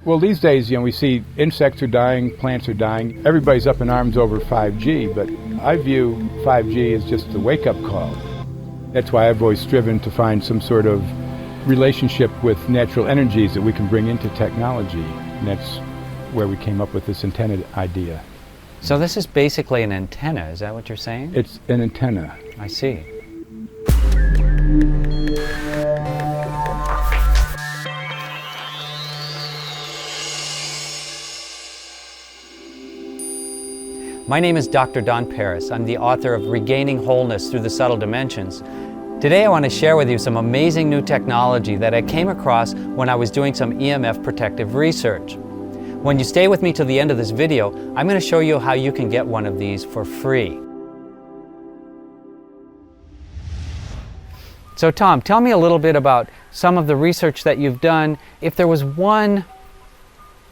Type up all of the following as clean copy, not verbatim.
Well, these days, we see insects are dying, plants are dying. Everybody's up in arms over 5G, but I view 5G as just a wake-up call. That's why I've always striven to find some sort of relationship with natural energies that we can bring into technology. And that's where we came up with this antenna idea. So this is basically an antenna, is that what you're saying? It's an antenna. I see. My name is Dr. Don Paris. I'm the author of Regaining Wholeness Through the Subtle Dimensions. Today I want to share with you some amazing new technology that I came across when I was doing some EMF protective research. When you stay with me till the end of this video, I'm going to show you how you can get one of these for free. So Tom, tell me a little bit about some of the research that you've done. If there was one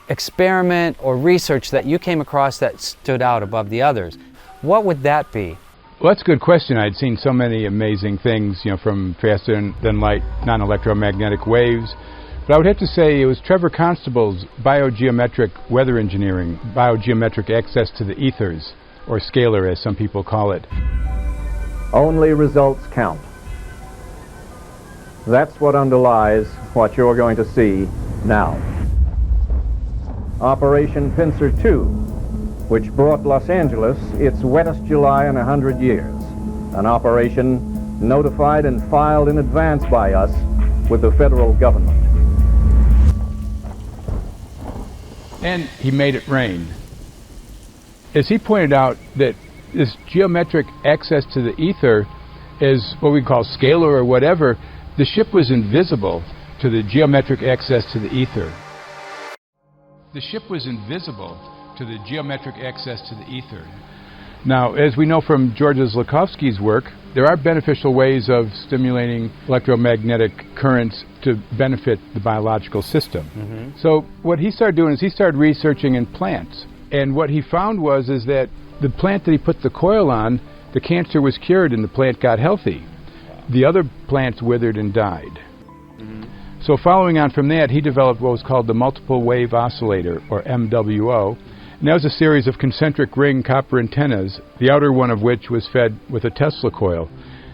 experiment or research that you came across that stood out above the others, what would that be? Well, that's a good question. I'd seen so many amazing things, from faster than light non-electromagnetic waves. But I would have to say it was Trevor Constable's biogeometric weather engineering, biogeometric access to the ethers, or scalar as some people call it. Only results count. That's what underlies what you're going to see now. Operation Pincer 2, which brought Los Angeles its wettest July in 100 years. An operation notified and filed in advance by us with the federal government. And he made it rain. As he pointed out, that this geometric access to the ether is what we call scalar or whatever. The ship was invisible to the geometric access to the ether. The ship was invisible to the geometric access to the ether. Now, as we know from George Zlikovsky's work, there are beneficial ways of stimulating electromagnetic currents to benefit the biological system. So what he started doing is he started researching in plants. And what he found was that the plant that he put the coil on, the cancer was cured and the plant got healthy. The other plants withered and died. So following on from that, he developed what was called the multiple wave oscillator, or MWO. And that was a series of concentric ring copper antennas, the outer one of which was fed with a Tesla coil.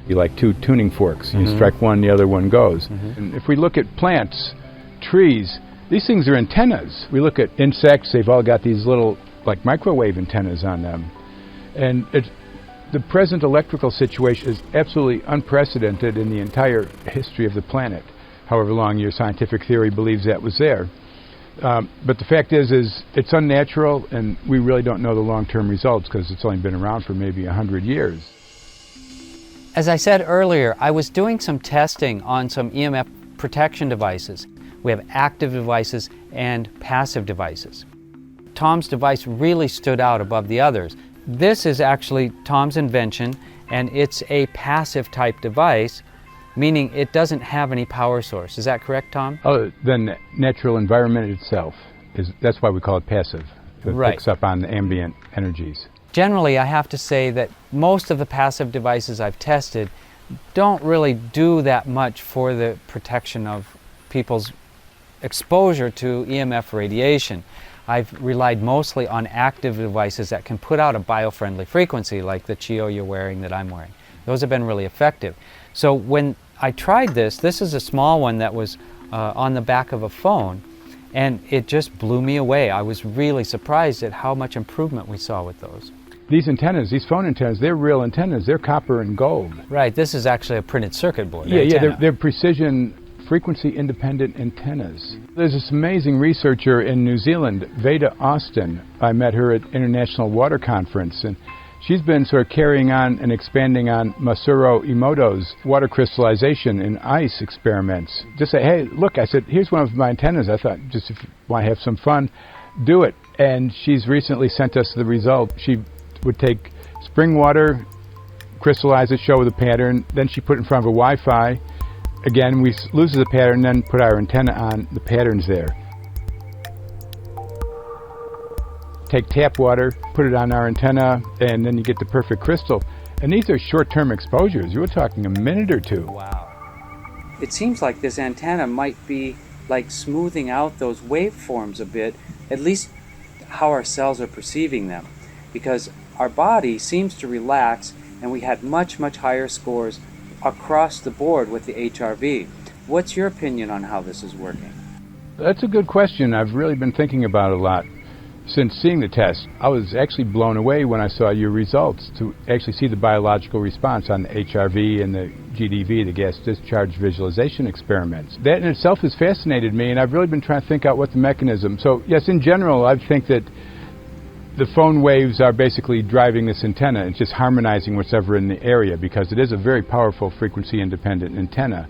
You like two tuning forks. You strike one, the other one goes. And if we look at plants, trees, these things are antennas. We look at insects, they've all got these little, like microwave antennas on them. And the present electrical situation is absolutely unprecedented in the entire history of the planet, however long your scientific theory believes that was there. But the fact is it's unnatural, and we really don't know the long-term results because it's only been around for maybe 100 years. As I said earlier, I was doing some testing on some EMF protection devices. We have active devices and passive devices. Tom's device really stood out above the others. This is actually Tom's invention, and it's a passive type device, meaning it doesn't have any power source. Is that correct, Tom? Other than the natural environment itself. That's why we call it passive. It picks up on the ambient energies. Generally, I have to say that most of the passive devices I've tested don't really do that much for the protection of people's exposure to EMF radiation. I've relied mostly on active devices that can put out a bio-friendly frequency, like the Chio you're wearing, that I'm wearing. Those have been really effective. So when I tried this is a small one that was on the back of a phone, and it just blew me away. I was really surprised at how much improvement we saw with those. These antennas, these phone antennas, they're real antennas. They're copper and gold. Right, this is actually a printed circuit board. Yeah, they're precision frequency-independent antennas. There's this amazing researcher in New Zealand, Veda Austin. I met her at International Water Conference, and she's been sort of carrying on and expanding on Masaru Emoto's water crystallization in ice experiments. Just say, hey, look, I said, here's one of my antennas. I thought, just if you want to have some fun, do it. And she's recently sent us the result. She would take spring water, crystallize it, show the pattern, then she put it in front of a Wi-Fi. Again, we lose the pattern, then put our antenna on, the pattern's there. Take tap water, put it on our antenna, and then you get the perfect crystal. And these are short-term exposures. You were talking a minute or two. Wow. It seems like this antenna might be like smoothing out those waveforms a bit, at least how our cells are perceiving them. Because our body seems to relax, and we had much, much higher scores across the board with the HRV. What's your opinion on how this is working? That's a good question. I've really been thinking about it a lot since seeing the test. I was actually blown away when I saw your results to actually see the biological response on the HRV and the GDV, the gas discharge visualization experiments. That in itself has fascinated me, and I've really been trying to think out what the mechanism. So yes, in general, I think that the phone waves are basically driving this antenna. It's just harmonizing whatever in the area, because it is a very powerful frequency-independent antenna.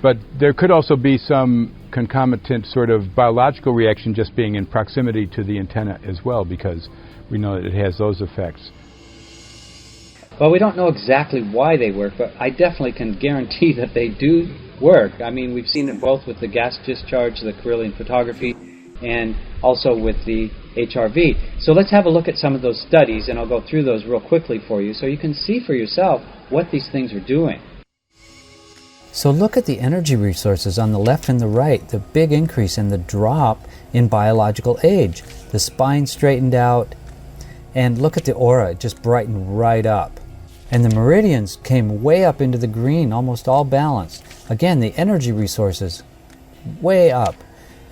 But there could also be some concomitant sort of biological reaction just being in proximity to the antenna as well, because we know that it has those effects. Well, we don't know exactly why they work, but I definitely can guarantee that they do work. I mean, we've seen it both with the gas discharge, the Carillion photography, and also with the HRV. So let's have a look at some of those studies, and I'll go through those real quickly for you so you can see for yourself what these things are doing. So look at the energy resources on the left and the right, the big increase and the drop in biological age. The spine straightened out, and look at the aura, it just brightened right up. And the meridians came way up into the green, almost all balanced. Again, the energy resources way up,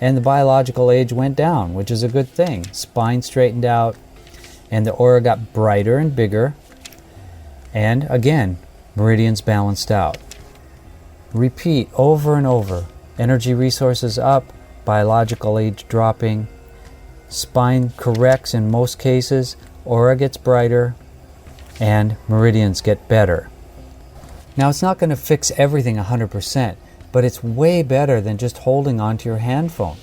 and the biological age went down, which is a good thing. Spine straightened out, and the aura got brighter and bigger, and again, meridians balanced out. Repeat over and over. Energy resources up, biological age dropping, spine corrects in most cases, aura gets brighter, and meridians get better. Now, it's not going to fix everything 100%, but it's way better than just holding onto your hand phone.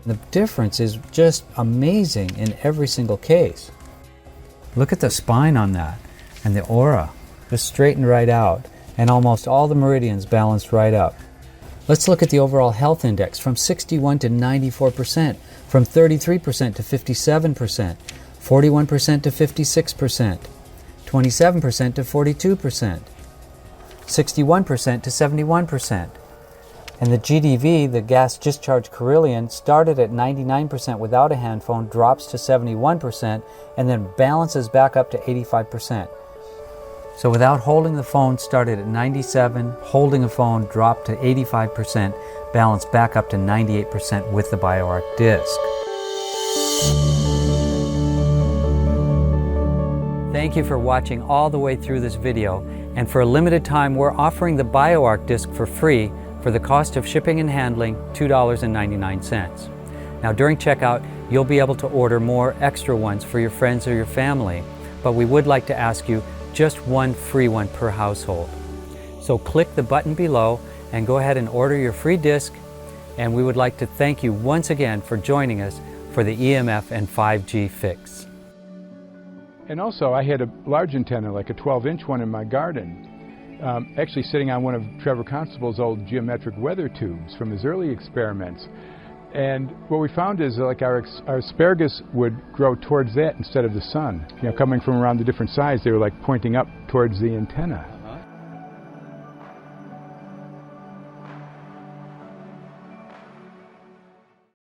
The difference is just amazing in every single case. Look at the spine on that, and the aura just straightened right out, and almost all the meridians balanced right up. Let's look at the overall health index from 61 to 94%, from 33% to 57%, 41% to 56%, 27% to 42%, 61% to 71%. And the GDV, the gas discharge Carillion, started at 99% without a hand phone, drops to 71%, and then balances back up to 85%. So without holding the phone, started at 97, holding a phone, dropped to 85%, balanced back up to 98% with the BioArc disc. Thank you for watching all the way through this video, and for a limited time we're offering the BioArc disc for free for the cost of shipping and handling, $2.99. Now during checkout you'll be able to order more extra ones for your friends or your family, but we would like to ask you just one free one per household. So click the button below and go ahead and order your free disc, and we would like to thank you once again for joining us for the EMF and 5G fix. And also, I had a large antenna, like a 12-inch one in my garden, actually sitting on one of Trevor Constable's old geometric weather tubes from his early experiments. And what we found is like our asparagus would grow towards that instead of the sun. You know, coming from around the different sides, they were like pointing up towards the antenna.